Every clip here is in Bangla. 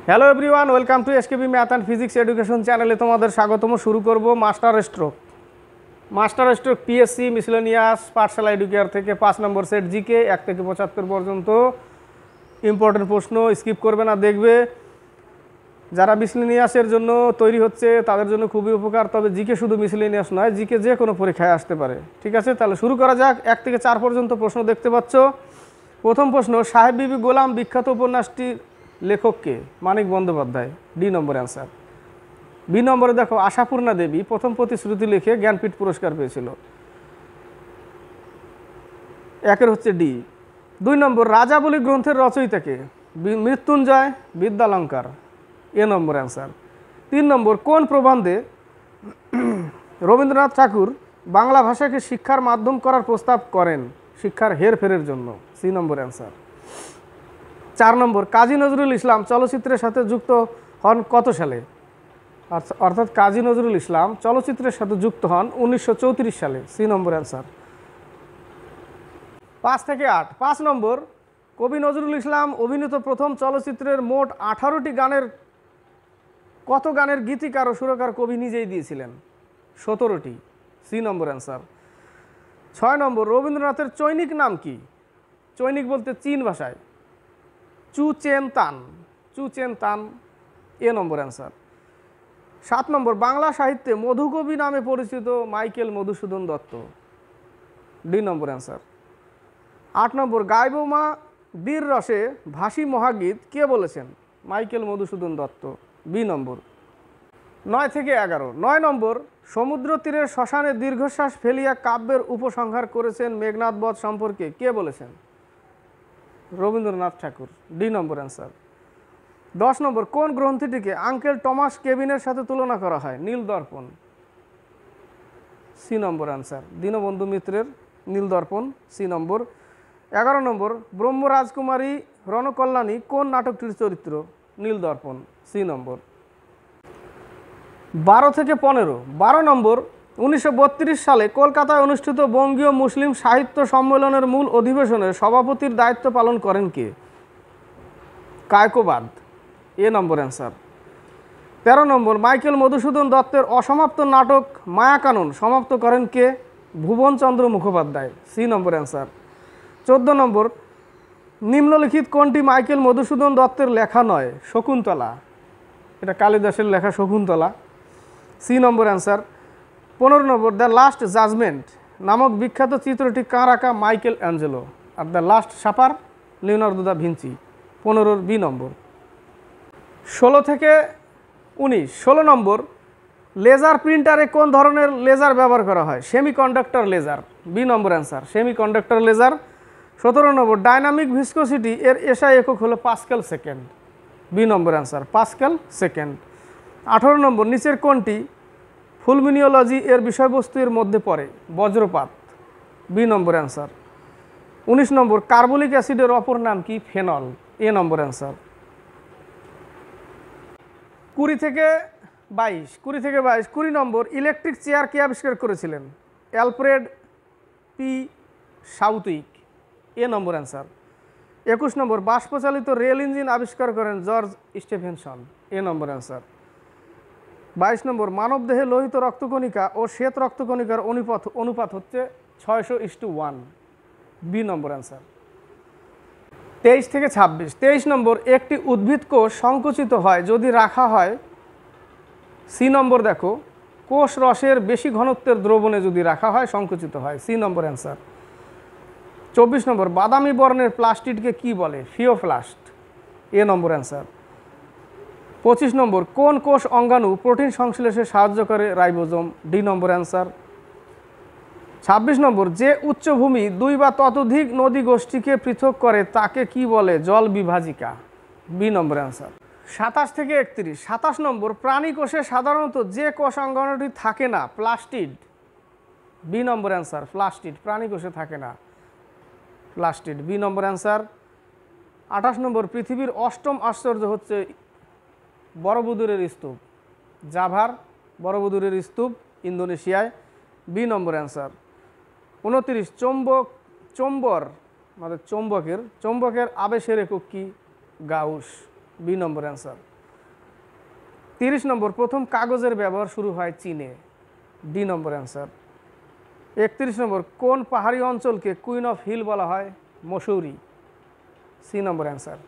Hello everyone, welcome to SKB math and physics education চ্যানেলে তোমাদের স্বাগতম। শুরু করব মাস্টার স্ট্রোক পিএসসি মিসলেনিয়াস পাঠশালা এডুকেয়ার থেকে 5 নম্বর সেট জিকে 1 থেকে 75 পর্যন্ত ইম্পর্টেন্ট প্রশ্ন স্কিপ করবে না, দেখবে। যারা মিসলেনিয়াসের জন্য তৈরি হচ্ছে তাদের জন্য খুবই উপকার। তবে জিকে শুধু মিসলেনিয়াস নয়, জিকে যে কোনো পরীক্ষায় আসতে পারে। ঠিক আছে, তাহলে শুরু করা যাক। 1 থেকে 4 পর্যন্ত প্রশ্ন দেখতে পাচ্ছ। প্রথম প্রশ্ন, সাহেব বিবি গোলাম বিখ্যাত উপন্যাসটির লেখক কে? Manik Bandyopadhyay. D number answer. B নম্বরে দেখো, আশাপূর্ণা দেবী প্রথম প্রতিশ্রুতি লিখে জ্ঞানপীঠ পুরস্কার পেয়েছিল। একের হচ্ছে ডি। 2 নম্বর, রাজাবলী গ্রন্থের রচয়িতাকে? মৃত্যুঞ্জয় বিদ্যালঙ্কার। এ নম্বর অ্যান্সার। 3 নম্বর, কোন প্রবন্ধে রবীন্দ্রনাথ ঠাকুর বাংলা ভাষাকে শিক্ষার মাধ্যম করার প্রস্তাব করেন শিক্ষার হেরফেরের জন্য? C number answer. 4 নম্বর, কাজী নজরুল ইসলাম চলচ্চিত্রের সাথে যুক্ত হন কত সালে? অর্থাৎ কাজী নজরুল ইসলাম চলচ্চিত্রের সাথে যুক্ত হন 1934 সালে। C number answer. 5 থেকে 8। 5 নম্বর, কবি নজরুল ইসলাম অভিনীত প্রথম চলচ্চিত্রের মোট 18টি গানের কত গানের গীতিকার ও সুরকার কবি নিজেই দিয়েছিলেন? 17টি। C number answer. 6 নম্বর, রবীন্দ্রনাথের চৈনিক নাম কি? চৈনিক বলতে চীন ভাষায় চু চেন তান। এ নম্বর অ্যান্সার। 7 নম্বর, বাংলা সাহিত্যে মধুকবি নামে পরিচিত Michael Madhusudan Dutta. D number answer. 8 নম্বর, গাইবো মা বীর রসে ভাসি মহাগীত কে বলেছেন? মাইকেল মধুসূদন দত্ত। বি নম্বর। 9 থেকে 11। 9 নম্বর, সমুদ্র তীরের শ্মশানে দীর্ঘশ্বাস ফেলিয়া কাব্যের উপসংহার করেছেন মেঘনাদ বধ সম্পর্কে কে বলেছেন? রবীন্দ্রনাথ ঠাকুর। দি নম্বর অ্যান্সার। 10 নম্বর, কোন গ্রন্থটিকে আঙ্কেল টমাস কেভিনের সাথে তুলনা করা হয়? Nildarpan. C number answer. Dinabandhu মিত্রের নীলদর্পণ। সি নম্বর। 11 নম্বর, ব্রহ্ম রাজকুমারী রণকল্যাণী কোন নাটকটির চরিত্র? নীলদর্পণ। সি নম্বর। 12 থেকে 15। 12 নম্বর, 1932 সালে কলকাতায় অনুষ্ঠিত বঙ্গীয় মুসলিম সাহিত্য সম্মেলনের মূল অধিবেশনের সভাপতির দায়িত্ব পালন করেন কে? কায়কোবাদ। এ নম্বর অ্যান্সার। 13 নম্বর, মাইকেল মধুসূদন দত্তের অসমাপ্ত নাটক মায়াকানন সমাপ্ত করেন কে? ভুবনচন্দ্র মুখোপাধ্যায়। C number answer. 14 নম্বর, নিম্নলিখিত কোনটি মাইকেল মধুসূদন দত্তের লেখা নয়? শকুন্তলা। এটা কালিদাসের লেখা Shakuntala. C number answer. 15 number, the last judgement নামক বিখ্যাত চিত্রটি কার আঁকা? Michelangelo. আর the last supper Leonardo da Vinci. 15 B number. 16 থেকে 19। 16 নম্বর, লেজার প্রিন্টারে কোন ধরনের লেজার ব্যবহার করা হয়? Semiconductor laser. B number answer. Semiconductor laser. 17 number, dynamic viscosity এর এসআই একক হলো pascal second. B number answer. Pascal second. 18 number, নিচের কোনটি ফুলমিনিওলজি এর বিষয়বস্তুর মধ্যে পড়ে? বজ্রপাত। B number answer. 19 number, carbolic অ্যাসিডের অপর নাম কি? ফেনল। এ নম্বর অ্যান্সার। 20 থেকে 22। 20 নম্বর, ইলেকট্রিক চেয়ার কে আবিষ্কার করেছিলেন? Alfred P Southwick. A number answer. 21 number, বাষ্পচালিত রেল ইঞ্জিন আবিষ্কার করেন George Stephenson. A number answer. 22 number, মানবদেহে লোহিত রক্তকণিকা ও শ্বেত রক্তকণিকার অনুপাত হচ্ছে 600:1। B number answer. 23 থেকে 26। 23 নম্বর, একটি উদ্ভিদ কোষ সংকুচিত হয় যদি রাখা হয়? সি নম্বর দেখো, কোষ রসের বেশি ঘনত্বের দ্রবণে যদি রাখা হয় সংকুচিত হয়। C number answer. 24 নম্বর, বাদামি বর্ণের প্লাস্টিডকে কি বলে? ফিওপ্লাস্ট। এ নম্বর অ্যান্সার। 25 নম্বর, কোন কোষ অঙ্গাণু প্রোটিন সংশ্লেষে সাহায্য করে? রাইবোজোম। D number answer. 26 নম্বর, যে উচ্চভূমি 2 বা ততোধিক নদী গোষ্ঠীকে পৃথক করে তাকে কি বলে? জল বিভাজিকা। B number answer. 27 থেকে 31। 27 নম্বর, প্রাণী কোষে সাধারণত যে কোষ অঙ্গাণুটি থাকে না? Plastid. B number answer. Plastid প্রাণী কোষে থাকে না। প্লাস্টিড। B number answer. 28 নম্বর, পৃথিবীর 8ম আশ্চর্য হচ্ছে বড়বুদুরের স্তূপ। জাভার বড়বুদুরের স্তূপ ইন্দোনেশিয়ায়। B number answer. 29, চৌম্বকের আবেশের একক কি? গাউস। B number answer. 30 নম্বর প্রথম কাগজের ব্যবহার শুরু হয় চীনে, ডি নম্বর অ্যান্সার। 31 নম্বর কোন পাহাড়ি অঞ্চলকে কুইন অফ হিল বলা হয়, মসৌরি, সি নম্বর অ্যান্সার।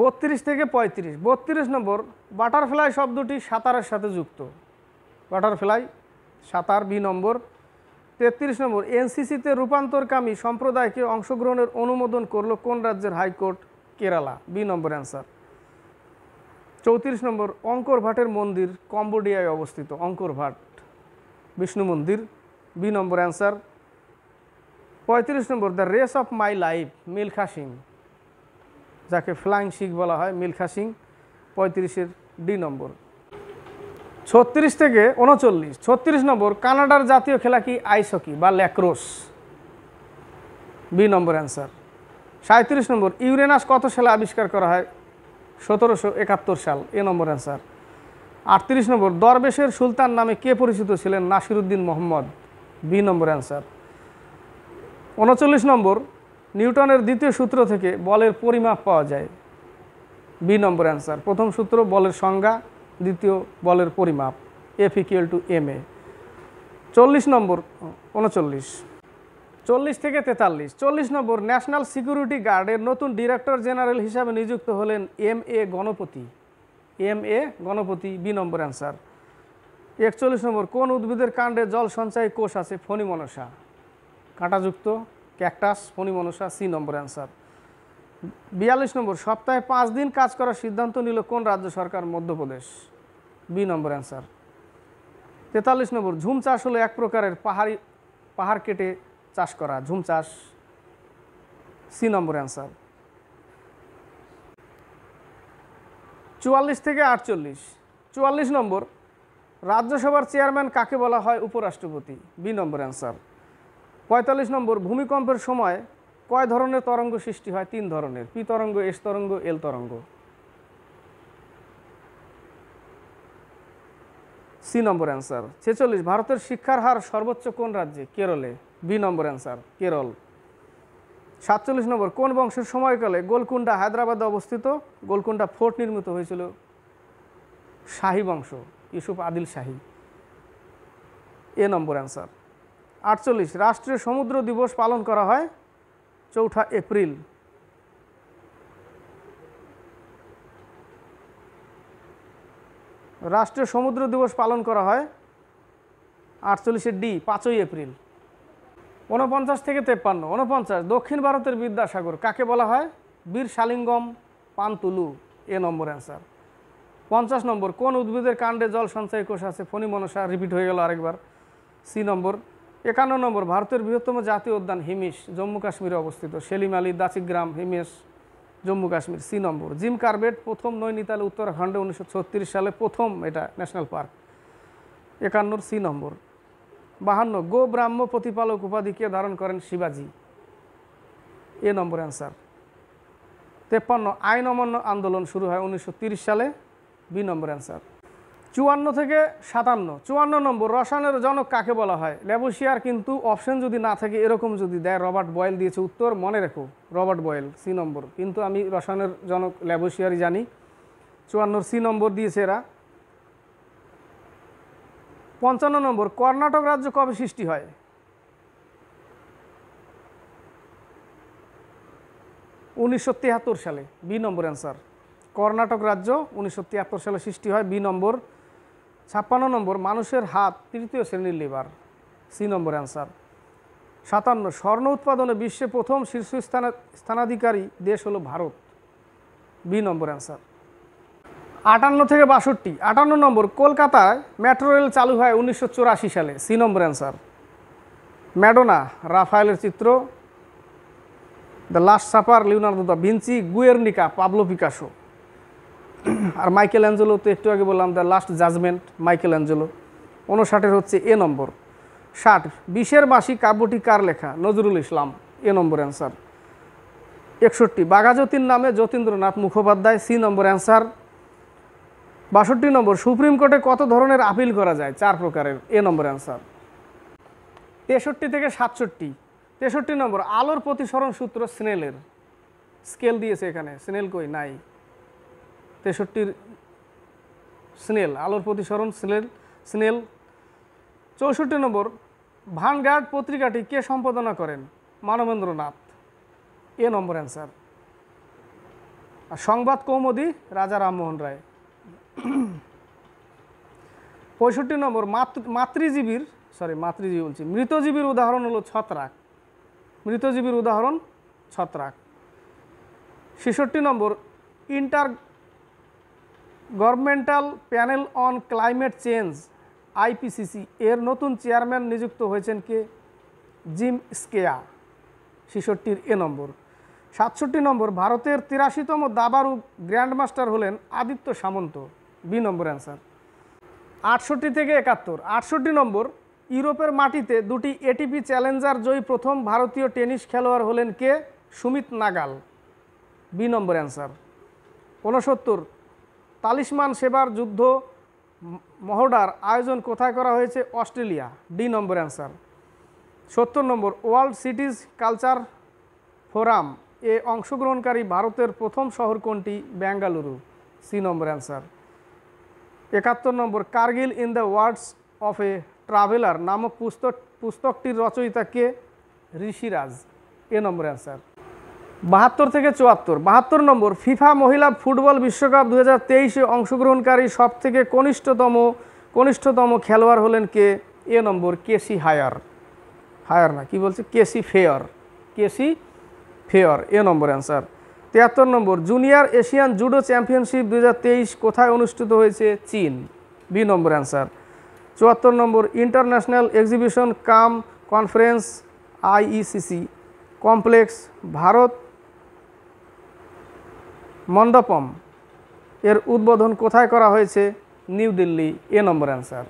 32 থেকে 35, 32 নম্বর বাটারফ্লাই শব্দটি সাঁতারের সাথে যুক্ত, বাটারফ্লাই সাঁতার, বি নম্বর। 33 নম্বর এনসিসিতে রূপান্তরকামী সম্প্রদায়কে অংশগ্রহণের অনুমোদন করলো কোন রাজ্যের high court, Kerala, B number answer. 34 number Angkor ভাটের মন্দির কম্বোডিয়ায় অবস্থিত, অঙ্কর ভাট বিষ্ণু মন্দির, B number answer. 35 number the race of my life Milkha Singh, যাকে ফ্লাইং শিখ বলা হয়, মিলখা সিং, 35-এর ডি নম্বর। 36 থেকে 39, 36 নম্বর কানাডার জাতীয় খেলা কি, আইস হকি বা lacrosse, B number answer. 37 number Uranus কত সালে আবিষ্কার করা হয়, 1771 সাল, এ নম্বর অ্যান্সার। 38 নম্বর দরবেশের সুলতান নামে কে পরিচিত ছিলেন, Nasiruddin Mohammad, B number answer. 39 নম্বর নিউটনের দ্বিতীয় সূত্র থেকে বলের পরিমাপ পাওয়া যায়, বি নম্বর অ্যান্সার। প্রথম সূত্র বলের সংজ্ঞা, দ্বিতীয় বলের পরিমাপ, F equal to M A. 40 নম্বর 39, 40 থেকে 43, 40 নম্বর ন্যাশনাল সিকিউরিটি গার্ডের নতুন ডিরেক্টর জেনারেল হিসাবে নিযুক্ত হলেন M A Ganapati, M A Ganapati, B number answer. 41 নম্বর কোন উদ্ভিদের কাণ্ডে জল সঞ্চয় কোষ আছে, ফণিমনসা, কাঁটাযুক্ত ক্যাকটাস, ফণিমনসা, সি নম্বর অ্যান্সার। 42 নম্বর সপ্তাহে 5 দিন কাজ করার সিদ্ধান্ত নিল কোন রাজ্য সরকার, মধ্যপ্রদেশ, বি নম্বর অ্যান্সার। 43 নম্বর ঝুম চাষ হলো এক প্রকারের পাহাড় কেটে চাষ করা, ঝুম চাষ, সি নম্বর অ্যান্সার। 44 থেকে 48, 44 নম্বর রাজ্যসভার চেয়ারম্যান কাকে বলা হয়, উপরাষ্ট্রপতি, বি নম্বর অ্যান্সার। 45 নম্বর ভূমিকম্পের সময় কয় ধরনের তরঙ্গ সৃষ্টি হয়, 3 ধরনের, পি তরঙ্গ, এস তরঙ্গ, এল তরঙ্গ, সি নম্বর অ্যান্সার। 46 ভারতের শিক্ষার হার সর্বোচ্চ কোন রাজ্যে, কেরলে, বি নম্বর অ্যান্সার, কেরল। 47 নম্বর কোন বংশের সময়কালে গোলকুন্ডা হায়দ্রাবাদে অবস্থিত, গোলকুন্ডা ফোর্ট নির্মিত হয়েছিল, শাহী বংশ, ইউসুফ আদিল শাহী, এ নম্বর অ্যান্সার। 48 রাষ্ট্রীয় সমুদ্র দিবস পালন করা হয় 4 এপ্রিল। রাষ্ট্রীয় সমুদ্র দিবস পালন করা হয় 48 ডি, 5 এপ্রিল। 49 থেকে 53, 49 দক্ষিণ ভারতের বিদ্যাসাগর কাকে বলা হয়, বীর শালিঙ্গম পান্তুলু, এ নম্বর অ্যান্সার। 50 নম্বর কোন উদ্ভিদের কাণ্ডে জল সঞ্চয় কোষ আছে, ফণিমনসা, রিপিট হয়ে গেল আরেকবার, সি নম্বর। 51 নম্বর ভারতের বৃহত্তম জাতীয় উদ্যান হিমিশ, জম্মু কাশ্মীরে অবস্থিত, সেলিম আলী, দাচিগ্রাম, হিমেশ, জম্মু কাশ্মীর, সি নম্বর। জিম কার্বেট প্রথম নৈনিতাল উত্তরাখণ্ডে 1936 সালে প্রথম, এটা ন্যাশনাল পার্ক, 51, সি নম্বর। 52 গো ব্রাহ্ম প্রতিপালক উপাধিকে ধারণ করেন শিবাজি, এ নম্বর অ্যান্সার। 53 আইন অমান্য আন্দোলন শুরু হয় 1930 সালে, বি নম্বর অ্যান্সার। 54 থেকে 57, 54 নম্বর রসায়নের জনক কাকে বলা হয়, ল্যাবোসিয়ার, কিন্তু অপশন যদি না থাকে এরকম যদি দেয়, রবার্ট বয়েল দিয়েছে উত্তর, মনে রেখো রবার্ট বয়েল, সি নম্বর, কিন্তু আমি রসায়নের জনক ল্যাবোসিয়ারই জানি, 54 সি নম্বর দিয়েছে এরা। 55 নম্বর কর্ণাটক রাজ্য কবে সৃষ্টি হয়, 1973 সালে, বি নম্বর অ্যান্সার। কর্ণাটক রাজ্য 1973 সালে সৃষ্টি হয়, বি নম্বর। 56 নম্বর মানুষের হাত তৃতীয় শ্রেণীর লিভার, সি নম্বর অ্যান্সার। 57 স্বর্ণ উৎপাদনে বিশ্বে প্রথম শীর্ষস্থানাধিকারী দেশ হলো ভারত, বি নম্বর অ্যান্সার। 58 থেকে 62, 58 নম্বর কলকাতায় মেট্রো রেল চালু হয় 1984 সালে, সি নম্বর অ্যান্সার। ম্যাডোনা, রাফায়েলের চিত্র, the last supper, Leonardo da Vinci, Guernica, Pablo Picasso, আর মাইকেল অ্যাঞ্জেলো তো একটু আগে বললাম, the last judgement, Michelangelo. 59 হচ্ছে এ নম্বর। 60 বিশের বাঁশি কাব্যটি কার লেখা, নজরুল ইসলাম, এ নম্বর অ্যান্সার। 61 বাঘাযতীন নামে Jatindranath Mukhopadhyay, C number answer. 62 নম্বর সুপ্রিম কোর্টে কত ধরনের আপিল করা যায়, 4 প্রকারের, এ নম্বর অ্যান্সার। 63 থেকে 67, 63 নম্বর আলোর প্রতিসরণ সূত্র স্নেলের, স্কেল দিয়েছে এখানে, স্নেল কই নাই, 63 স্নেল, আলোর প্রতিসরণ স্নেল। 64 নম্বর, ভানগার্ড পত্রিকাটি কে সম্পাদনা করেন? মানবেন্দ্রনাথ, এ নম্বর অ্যান্সার। আর সংবাদ কৌমুদি রাজা রামমোহন রায়। 65 নম্বর, মৃতজীবীর উদাহরণ হলো ছত্রাক। মৃতজীবীর উদাহরণ ছত্রাক। 66 number, intergovernmental panel on climate change IPCC এর নতুন চেয়ারম্যান নিযুক্ত হয়েছেন কে? জিম স্কেয়া, 66 এ নম্বর। 67 নম্বর, ভারতের 83তম দাবারু গ্র্যান্ডমাস্টার হলেন আদিত্য সামন্ত, বি নম্বর অ্যান্সার। 68 থেকে 71, 68 নম্বর, ইউরোপের মাটিতে দুটি এটিপি চ্যালেঞ্জার জয়ী প্রথম ভারতীয় টেনিস খেলোয়াড় হলেন কে? সুমিত নাগাল, বি নম্বর অ্যান্সার। 69, তালিসমান সেবার যুদ্ধ মহড়ার আয়োজন কোথায় করা হয়েছে? Australia, D number answer. 70 number, world cities culture forum এ অংশগ্রহণকারী ভারতের প্রথম শহর কোনটি? Bengaluru, C number answer. 71 number, Kargil in the words of a traveller নামক পুস্তকটির রচয়িতা কে? ঋষিরাজ, এ নম্বর অ্যান্সার। 72 থেকে 74, 72 নম্বর, ফিফা মহিলা ফুটবল বিশ্বকাপ 2023-এ অংশগ্রহণকারী সবথেকে কনিষ্ঠতম খেলোয়াড় হলেন কে? A number, Casey Fair, A number answer. 73 number, junior Asian judo championship 2023 কোথায় অনুষ্ঠিত হয়েছে? চীন, B number answer. 74 number, international exhibition cum conference IECC complex Bharat Mandapam এর উদ্বোধন কোথায় করা হয়েছে? New Delhi, A number answer.